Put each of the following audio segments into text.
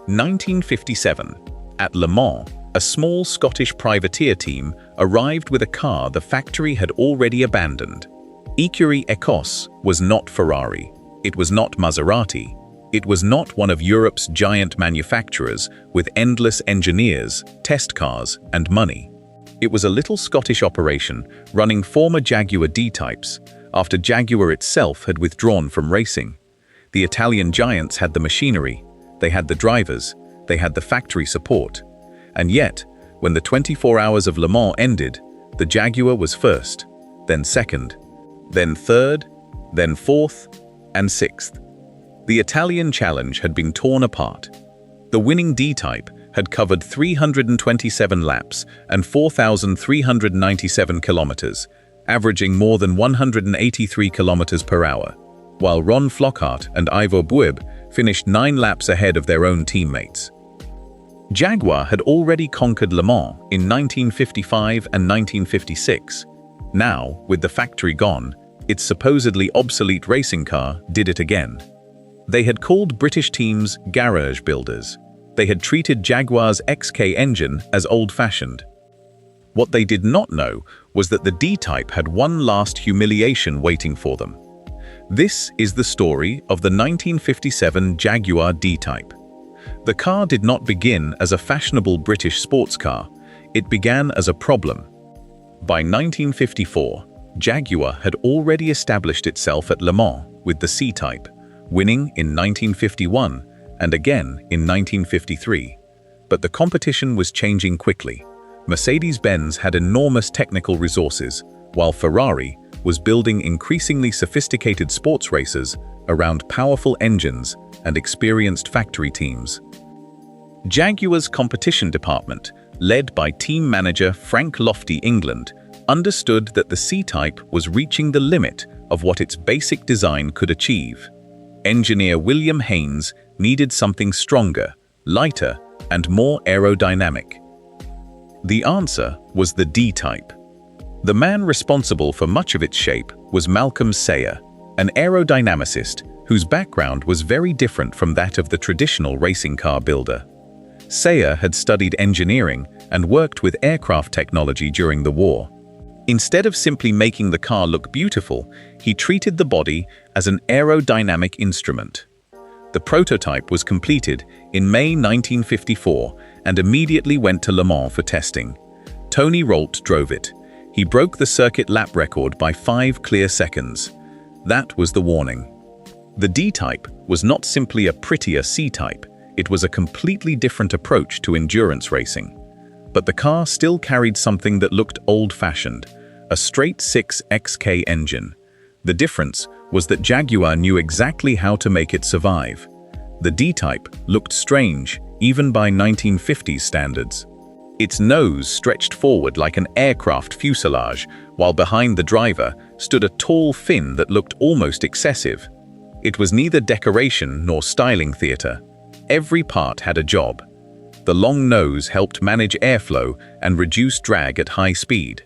1957. At Le Mans, a small Scottish privateer team arrived with a car the factory had already abandoned. Ecurie Ecosse was not Ferrari. It was not Maserati. It was not one of Europe's giant manufacturers with endless engineers, test cars, and money. It was a little Scottish operation running former Jaguar D-Types after Jaguar itself had withdrawn from racing. The Italian giants had the machinery, they had the drivers, they had the factory support. And yet, when the 24 hours of Le Mans ended, the Jaguar was first, then second, then third, then fourth, and sixth. The Italian challenge had been torn apart. The winning D-Type had covered 327 laps and 4,397 kilometers, averaging more than 183 kilometers per hour, while Flockhart and Ivor Bueb finished 9 laps ahead of their own teammates. Jaguar had already conquered Le Mans in 1955 and 1956. Now, with the factory gone, its supposedly obsolete racing car did it again. They had called British teams garage builders. They had treated Jaguar's XK engine as old-fashioned. What they did not know was that the D-Type had one last humiliation waiting for them. This is the story of the 1957 Jaguar D-Type. The car did not begin as a fashionable British sports car. It began as a problem. By 1954, Jaguar had already established itself at Le Mans with the C-Type, winning in 1951 and again in 1953. But the competition was changing quickly. Mercedes-Benz had enormous technical resources, while Ferrari was building increasingly sophisticated sports racers around powerful engines and experienced factory teams. Jaguar's competition department, led by team manager Frank Lofty England, understood that the C-Type was reaching the limit of what its basic design could achieve. Engineer William Haynes needed something stronger, lighter, and more aerodynamic. The answer was the D-Type. The man responsible for much of its shape was Malcolm Sayer, an aerodynamicist whose background was very different from that of the traditional racing car builder. Sayer had studied engineering and worked with aircraft technology during the war. Instead of simply making the car look beautiful, he treated the body as an aerodynamic instrument. The prototype was completed in May 1954 and immediately went to Le Mans for testing. Tony Rolt drove it. He broke the circuit lap record by 5 clear seconds. That was the warning. The D-Type was not simply a prettier C-Type, it was a completely different approach to endurance racing. But the car still carried something that looked old-fashioned, a straight-six XK engine. The difference was that Jaguar knew exactly how to make it survive. The D-Type looked strange, even by 1950s standards. Its nose stretched forward like an aircraft fuselage, while behind the driver stood a tall fin that looked almost excessive. It was neither decoration nor styling theater. Every part had a job. The long nose helped manage airflow and reduce drag at high speed.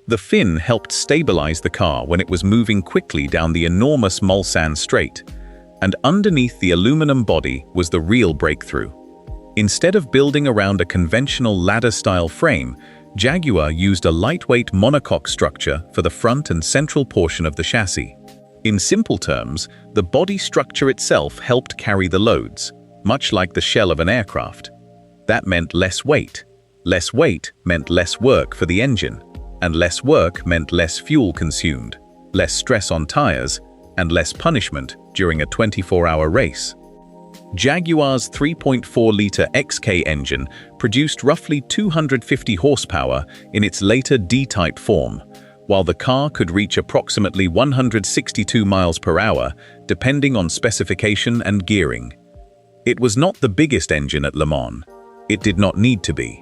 The fin helped stabilize the car when it was moving quickly down the enormous Mulsanne Straight. And underneath the aluminum body was the real breakthrough. Instead of building around a conventional ladder-style frame, Jaguar used a lightweight monocoque structure for the front and central portion of the chassis. In simple terms, the body structure itself helped carry the loads, much like the shell of an aircraft. That meant less weight. Less weight meant less work for the engine, and less work meant less fuel consumed, less stress on tires, and less punishment during a 24-hour race. Jaguar's 3.4-liter XK engine produced roughly 250 horsepower in its later D-Type form, while the car could reach approximately 162 miles per hour, depending on specification and gearing. It was not the biggest engine at Le Mans. It did not need to be.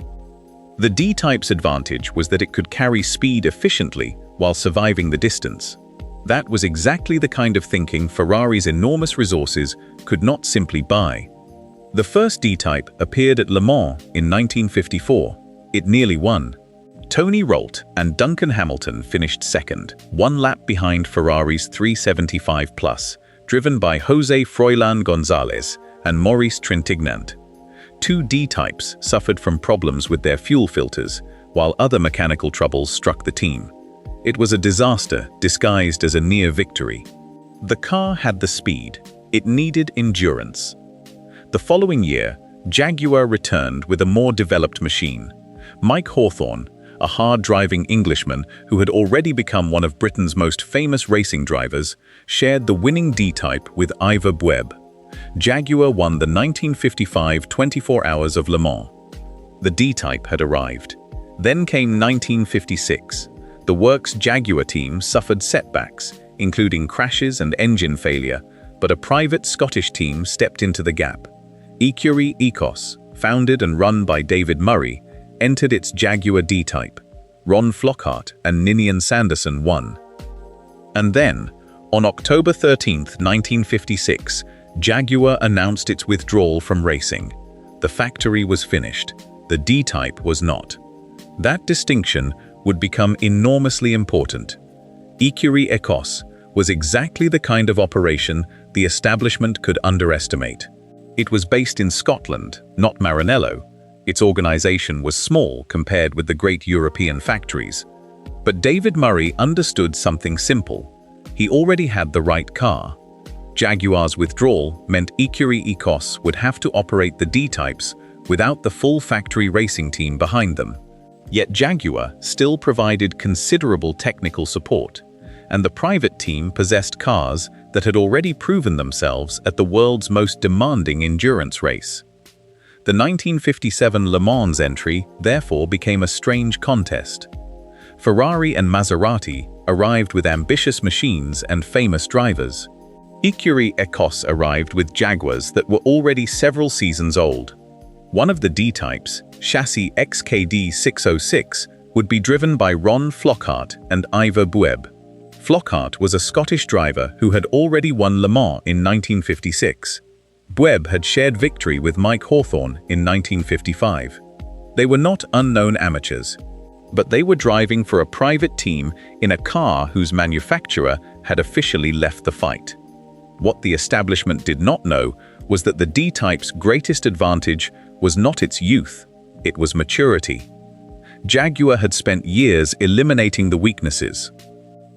The D-Type's advantage was that it could carry speed efficiently while surviving the distance. That was exactly the kind of thinking Ferrari's enormous resources could not simply buy. The first D-Type appeared at Le Mans in 1954. It nearly won. Tony Rolt and Duncan Hamilton finished second, 1 lap behind Ferrari's 375 Plus, driven by José Froilán González and Maurice Trintignant. 2 D-Types suffered from problems with their fuel filters, while other mechanical troubles struck the team. It was a disaster disguised as a near victory. The car had the speed. It needed endurance. The following year, Jaguar returned with a more developed machine. Mike Hawthorne, a hard-driving Englishman who had already become one of Britain's most famous racing drivers, shared the winning D-Type with Ivor Bueb. Jaguar won the 1955 24 Hours of Le Mans. The D-Type had arrived. Then came 1956. The works Jaguar team suffered setbacks, including crashes and engine failure, but a private Scottish team stepped into the gap. Ecurie Ecosse, founded and run by David Murray, entered its Jaguar D-Type. Ron Flockhart and Ninian Sanderson won. And then, on October 13, 1956, Jaguar announced its withdrawal from racing. The factory was finished. The D-Type was not. That distinction would become enormously important. Ecurie Ecosse was exactly the kind of operation the establishment could underestimate. It was based in Scotland, not Maranello. Its organization was small compared with the great European factories. But David Murray understood something simple. He already had the right car. Jaguar's withdrawal meant Ecurie Ecosse would have to operate the D-Types without the full factory racing team behind them. Yet Jaguar still provided considerable technical support, and the private team possessed cars that had already proven themselves at the world's most demanding endurance race. The 1957 Le Mans entry therefore became a strange contest. Ferrari and Maserati arrived with ambitious machines and famous drivers. Ecurie Ecosse arrived with Jaguars that were already several seasons old. One of the D-Types, chassis XKD 606, would be driven by Ron Flockhart and Ivor Bueb. Flockhart was a Scottish driver who had already won Le Mans in 1956. Bueb had shared victory with Mike Hawthorne in 1955. They were not unknown amateurs, but they were driving for a private team in a car whose manufacturer had officially left the fight. What the establishment did not know was that the D-Type's greatest advantage was not its youth, it was maturity. Jaguar had spent years eliminating the weaknesses.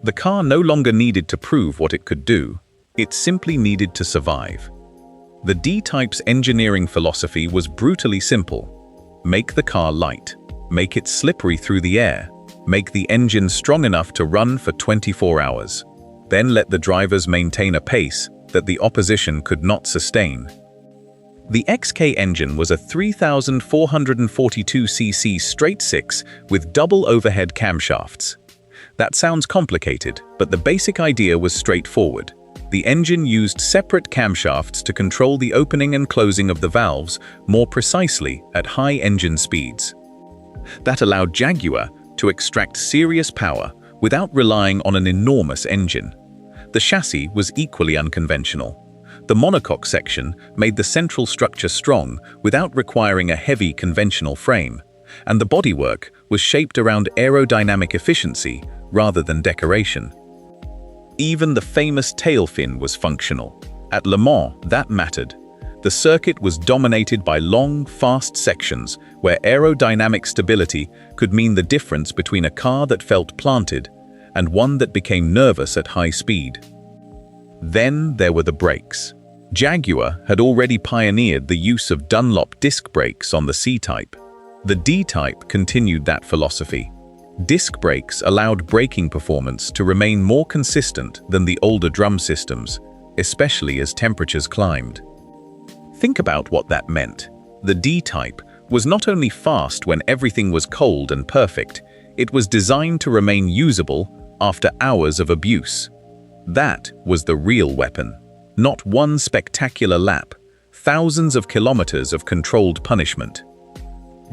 The car no longer needed to prove what it could do, it simply needed to survive. The D-Type's engineering philosophy was brutally simple. Make the car light, make it slippery through the air, make the engine strong enough to run for 24 hours. Then let the drivers maintain a pace that the opposition could not sustain. The XK engine was a 3,442cc straight-six with double overhead camshafts. That sounds complicated, but the basic idea was straightforward. The engine used separate camshafts to control the opening and closing of the valves more precisely at high engine speeds. That allowed Jaguar to extract serious power without relying on an enormous engine. The chassis was equally unconventional. The monocoque section made the central structure strong without requiring a heavy conventional frame, and the bodywork was shaped around aerodynamic efficiency rather than decoration. Even the famous tail fin was functional. At Le Mans, that mattered. The circuit was dominated by long, fast sections where aerodynamic stability could mean the difference between a car that felt planted and one that became nervous at high speed. Then there were the brakes. Jaguar had already pioneered the use of Dunlop disc brakes on the C-Type. The D-Type continued that philosophy. Disc brakes allowed braking performance to remain more consistent than the older drum systems, especially as temperatures climbed. Think about what that meant. The D-Type was not only fast when everything was cold and perfect, it was designed to remain usable after hours of abuse. That was the real weapon. Not one spectacular lap, thousands of kilometers of controlled punishment.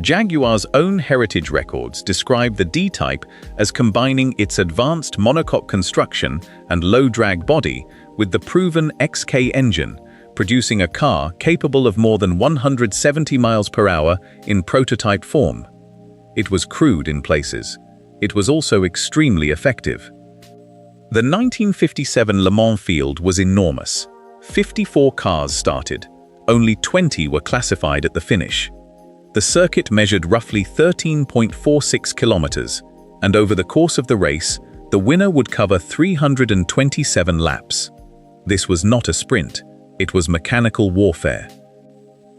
Jaguar's own heritage records describe the D-Type as combining its advanced monocoque construction and low-drag body with the proven XK engine, producing a car capable of more than 170 miles per hour in prototype form. It was crude in places. It was also extremely effective. The 1957 Le Mans field was enormous. 54 cars started. only 20 were classified at the finish. The circuit measured roughly 13.46 kilometers, and over the course of the race, the winner would cover 327 laps. This was not a sprint, it was mechanical warfare.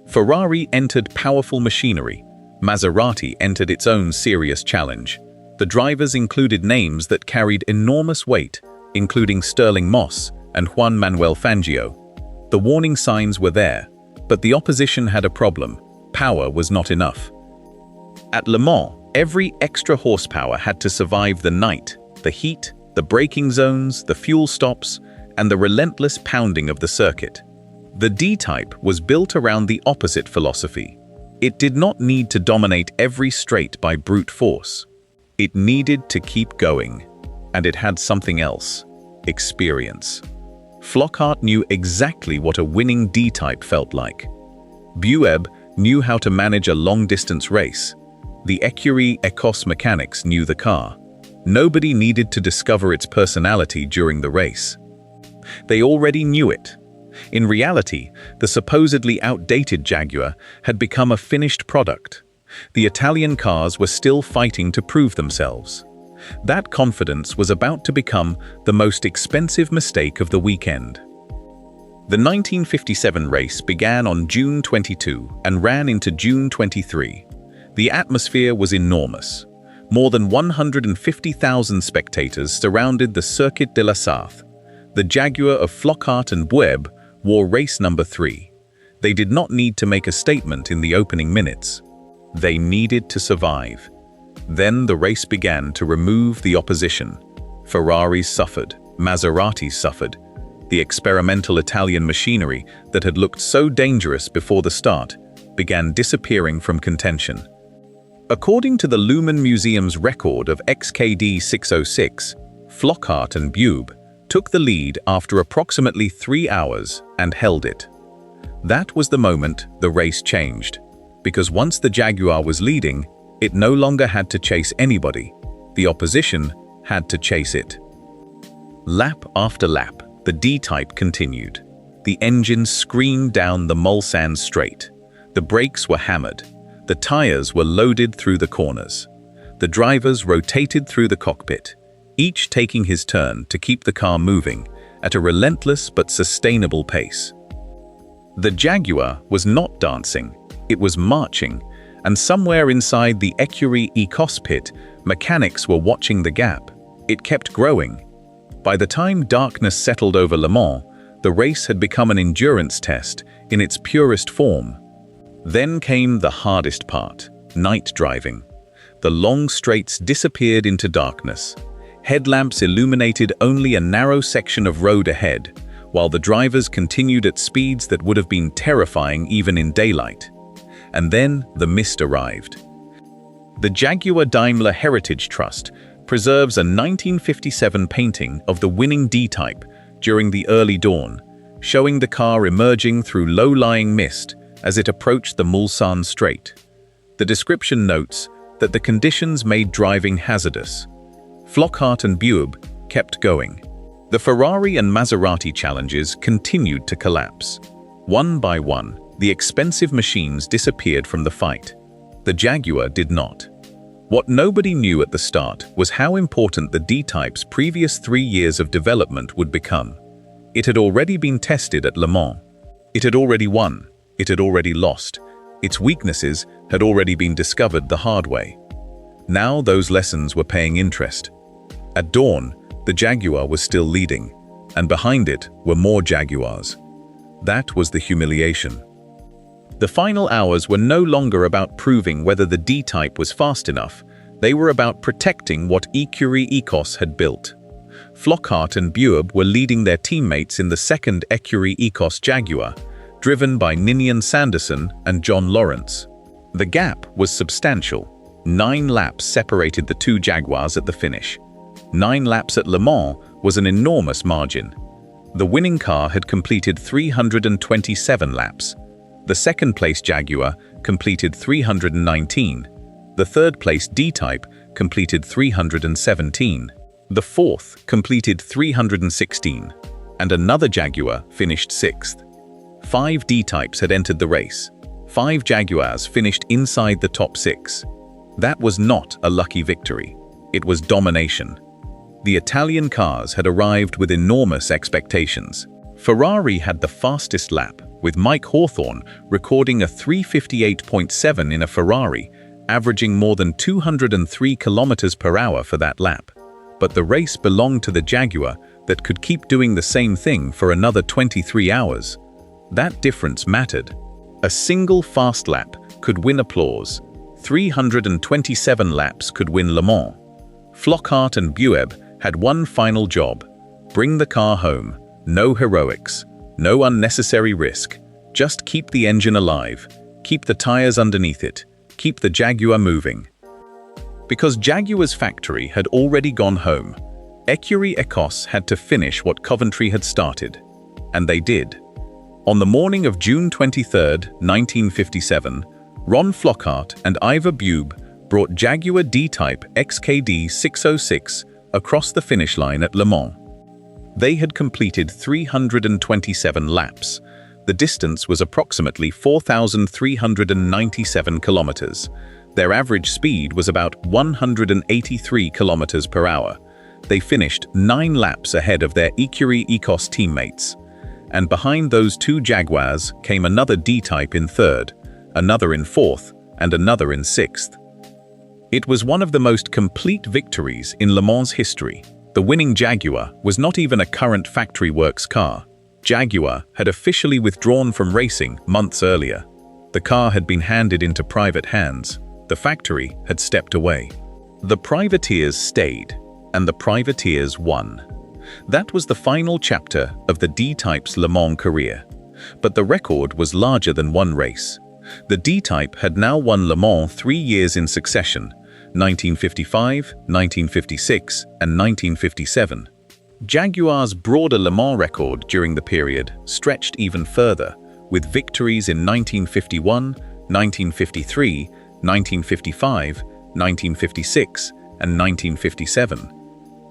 Ferrari entered powerful machinery. Maserati entered its own serious challenge. The drivers included names that carried enormous weight, including Stirling Moss and Juan Manuel Fangio. The warning signs were there, but the opposition had a problem. Power was not enough. At Le Mans, every extra horsepower had to survive the night, the heat, the braking zones, the fuel stops, and the relentless pounding of the circuit. The D-Type was built around the opposite philosophy. It did not need to dominate every straight by brute force. It needed to keep going, and it had something else: experience. Flockhart knew exactly what a winning D-Type felt like. Bueb knew how to manage a long-distance race. The Ecurie Ecosse mechanics knew the car. Nobody needed to discover its personality during the race. They already knew it. In reality, the supposedly outdated Jaguar had become a finished product. The Italian cars were still fighting to prove themselves. That confidence was about to become the most expensive mistake of the weekend. The 1957 race began on June 22 and ran into June 23. The atmosphere was enormous. More than 150,000 spectators surrounded the Circuit de la Sarthe. The Jaguar of Flockhart and Bueb wore race number 3. They did not need to make a statement in the opening minutes. They needed to survive. Then the race began to remove the opposition. Ferraris suffered, Maseratis suffered. The experimental Italian machinery that had looked so dangerous before the start began disappearing from contention. According to the Lumen Museum's record of XKD 606, Flockhart and Bueb took the lead after approximately 3 hours and held it. That was the moment the race changed, because once the Jaguar was leading, it no longer had to chase anybody. The opposition had to chase it. Lap after lap, the D-Type continued. The engine screamed down the Mulsanne straight. The brakes were hammered. The tires were loaded through the corners. The drivers rotated through the cockpit, each taking his turn to keep the car moving at a relentless but sustainable pace. The Jaguar was not dancing, it was marching, and somewhere inside the Ecurie Ecosse pit, mechanics were watching the gap. It kept growing. By the time darkness settled over Le Mans, the race had become an endurance test in its purest form. Then came the hardest part, night driving. The long straights disappeared into darkness. Headlamps illuminated only a narrow section of road ahead, while the drivers continued at speeds that would have been terrifying even in daylight. And then the mist arrived. The Jaguar Daimler Heritage Trust preserves a 1957 painting of the winning D-Type during the early dawn, showing the car emerging through low-lying mist as it approached the Mulsanne Strait. The description notes that the conditions made driving hazardous. Flockhart and Bueb kept going. The Ferrari and Maserati challenges continued to collapse. One by one, the expensive machines disappeared from the fight. The Jaguar did not. What nobody knew at the start was how important the D-Type's previous 3 years of development would become. It had already been tested at Le Mans. It had already won. It had already lost. Its weaknesses had already been discovered the hard way. Now those lessons were paying interest. At dawn, the Jaguar was still leading, and behind it were more Jaguars. That was the humiliation. The final hours were no longer about proving whether the D-Type was fast enough. They were about protecting what Ecurie Ecosse had built. Flockhart and Bueb were leading their teammates in the second Ecurie Ecosse Jaguar, driven by Ninian Sanderson and John Lawrence. The gap was substantial. 9 laps separated the two Jaguars at the finish. 9 laps at Le Mans was an enormous margin. The winning car had completed 327 laps. The second-place Jaguar completed 319. The third-place D-Type completed 317. The fourth completed 316. And another Jaguar finished 6th. 5 D-Types had entered the race. 5 Jaguars finished inside the top 6. That was not a lucky victory. It was domination. The Italian cars had arrived with enormous expectations. Ferrari had the fastest lap, with Mike Hawthorne recording a 3:58.7 in a Ferrari, averaging more than 203 kilometers per hour for that lap. But the race belonged to the Jaguar that could keep doing the same thing for another 23 hours. That difference mattered. A single fast lap could win applause. 327 laps could win Le Mans. Flockhart and Bueb had one final job: bring the car home. No heroics, no unnecessary risk. Just keep the engine alive, keep the tires underneath it, keep the Jaguar moving. Because Jaguar's factory had already gone home, Ecurie Ecosse had to finish what Coventry had started. And they did. On the morning of June 23, 1957, Ron Flockhart and Ivor Bueb brought Jaguar D-Type XKD 606 across the finish line at Le Mans. They had completed 327 laps. The distance was approximately 4,397 kilometers. Their average speed was about 183 kilometers per hour. They finished 9 laps ahead of their Ecurie Ecosse teammates. And behind those 2 Jaguars came another D-Type in 3rd, another in 4th, and another in 6th. It was one of the most complete victories in Le Mans history. The winning Jaguar was not even a current factory works car. Jaguar had officially withdrawn from racing months earlier. The car had been handed into private hands. The factory had stepped away. The privateers stayed, and the privateers won. That was the final chapter of the D-Type's Le Mans career. But the record was larger than one race. The D-Type had now won Le Mans 3 years in succession: 1955, 1956, and 1957. Jaguar's broader Le Mans record during the period stretched even further, with victories in 1951, 1953, 1955, 1956, and 1957.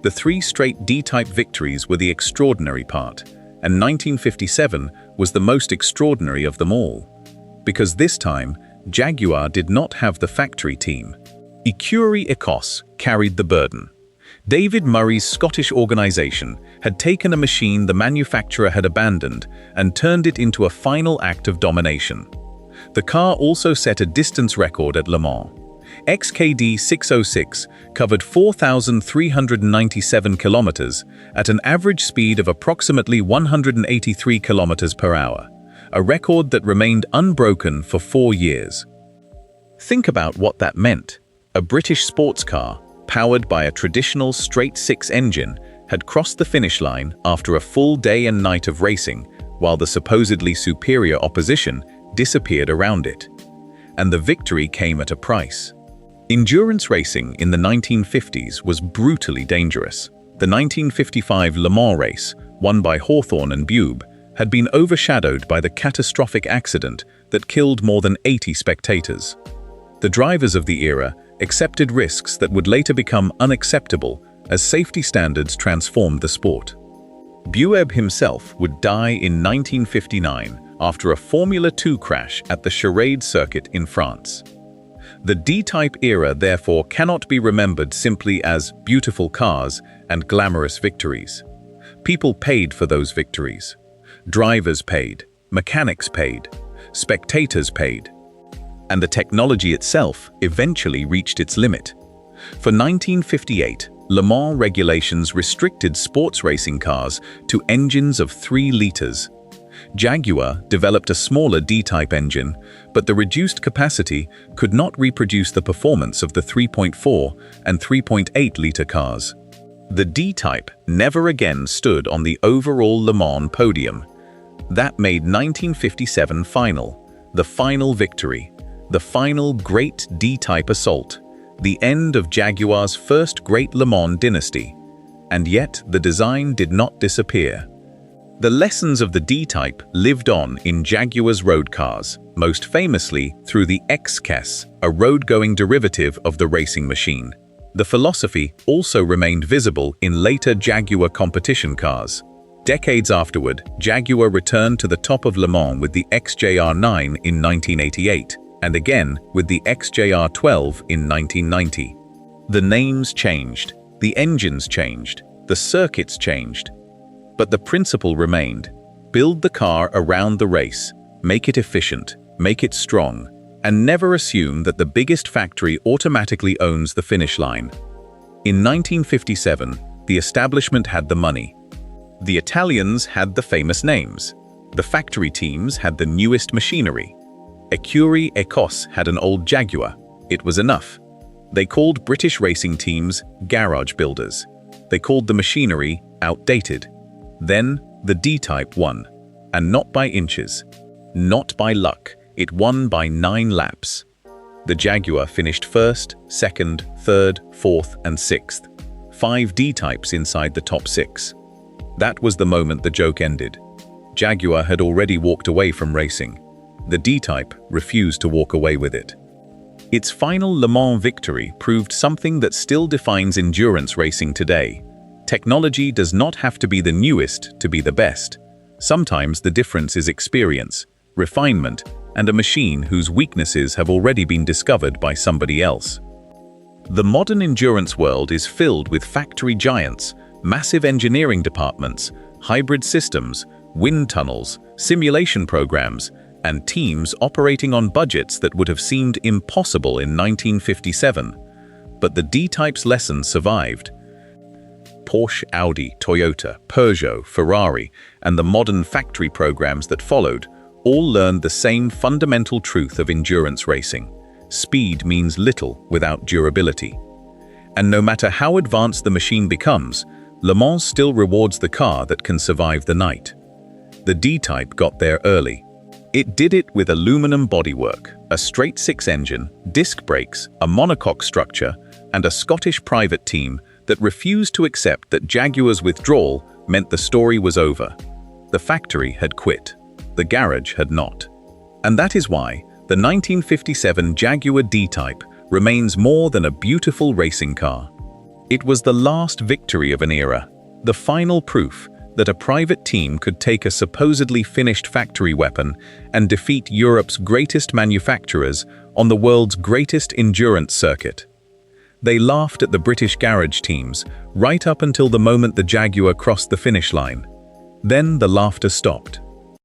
The 3 straight D-Type victories were the extraordinary part, and 1957 was the most extraordinary of them all. Because this time, Jaguar did not have the factory team. Ecurie Ecosse carried the burden. David Murray's Scottish organization had taken a machine the manufacturer had abandoned and turned it into a final act of domination. The car also set a distance record at Le Mans. XKD 606 covered 4,397 kilometers at an average speed of approximately 183 kilometers per hour, a record that remained unbroken for 4 years. Think about what that meant. A British sports car, powered by a traditional straight-six engine, had crossed the finish line after a full day and night of racing, while the supposedly superior opposition disappeared around it. And the victory came at a price. Endurance racing in the 1950s was brutally dangerous. The 1955 Le Mans race, won by Hawthorne and Bueb, had been overshadowed by the catastrophic accident that killed more than 80 spectators. The drivers of the era accepted risks that would later become unacceptable as safety standards transformed the sport. Bueb himself would die in 1959 after a Formula 2 crash at the Charade circuit in France. The D-Type era therefore cannot be remembered simply as beautiful cars and glamorous victories. People paid for those victories. Drivers paid, mechanics paid, spectators paid. And the technology itself eventually reached its limit. For 1958, Le Mans regulations restricted sports racing cars to engines of 3 liters. Jaguar developed a smaller D-Type engine, but the reduced capacity could not reproduce the performance of the 3.4 and 3.8-liter cars. The D-Type never again stood on the overall Le Mans podium. That made 1957 final, the final victory, the final great D-Type assault, the end of Jaguar's first great Le Mans dynasty. And yet the design did not disappear. The lessons of the D-Type lived on in Jaguar's road cars, most famously through the XKD, a road-going derivative of the racing machine. The philosophy also remained visible in later Jaguar competition cars. Decades afterward, Jaguar returned to the top of Le Mans with the XJR9 in 1988, and again with the XJR12 in 1990. The names changed, the engines changed, the circuits changed, but the principle remained. Build the car around the race, make it efficient, make it strong, and never assume that the biggest factory automatically owns the finish line. In 1957, the establishment had the money. The Italians had the famous names. The factory teams had the newest machinery. Ecurie Ecosse had an old Jaguar. It was enough. They called British racing teams garage builders. They called the machinery outdated. Then the D-Type won, and not by inches. Not by luck, it won by 9 laps. The Jaguar finished first, second, third, fourth, and sixth. 5 D-Types inside the top 6. That was the moment the joke ended. Jaguar had already walked away from racing. The D-Type refused to walk away with it. Its final Le Mans victory proved something that still defines endurance racing today. Technology does not have to be the newest to be the best. Sometimes the difference is experience, refinement, and a machine whose weaknesses have already been discovered by somebody else. The modern endurance world is filled with factory giants, massive engineering departments, hybrid systems, wind tunnels, simulation programs, and teams operating on budgets that would have seemed impossible in 1957. But the D-Type's lesson survived. Porsche, Audi, Toyota, Peugeot, Ferrari, and the modern factory programs that followed all learned the same fundamental truth of endurance racing. Speed means little without durability. And no matter how advanced the machine becomes, Le Mans still rewards the car that can survive the night. The D-Type got there early. It did it with aluminum bodywork, a straight-six engine, disc brakes, a monocoque structure, and a Scottish private team that refused to accept that Jaguar's withdrawal meant the story was over. The factory had quit. The garage had not. And that is why the 1957 Jaguar D-Type remains more than a beautiful racing car. It was the last victory of an era, the final proof that a private team could take a supposedly finished factory weapon and defeat Europe's greatest manufacturers on the world's greatest endurance circuit. They laughed at the British garage teams right up until the moment the Jaguar crossed the finish line. Then the laughter stopped.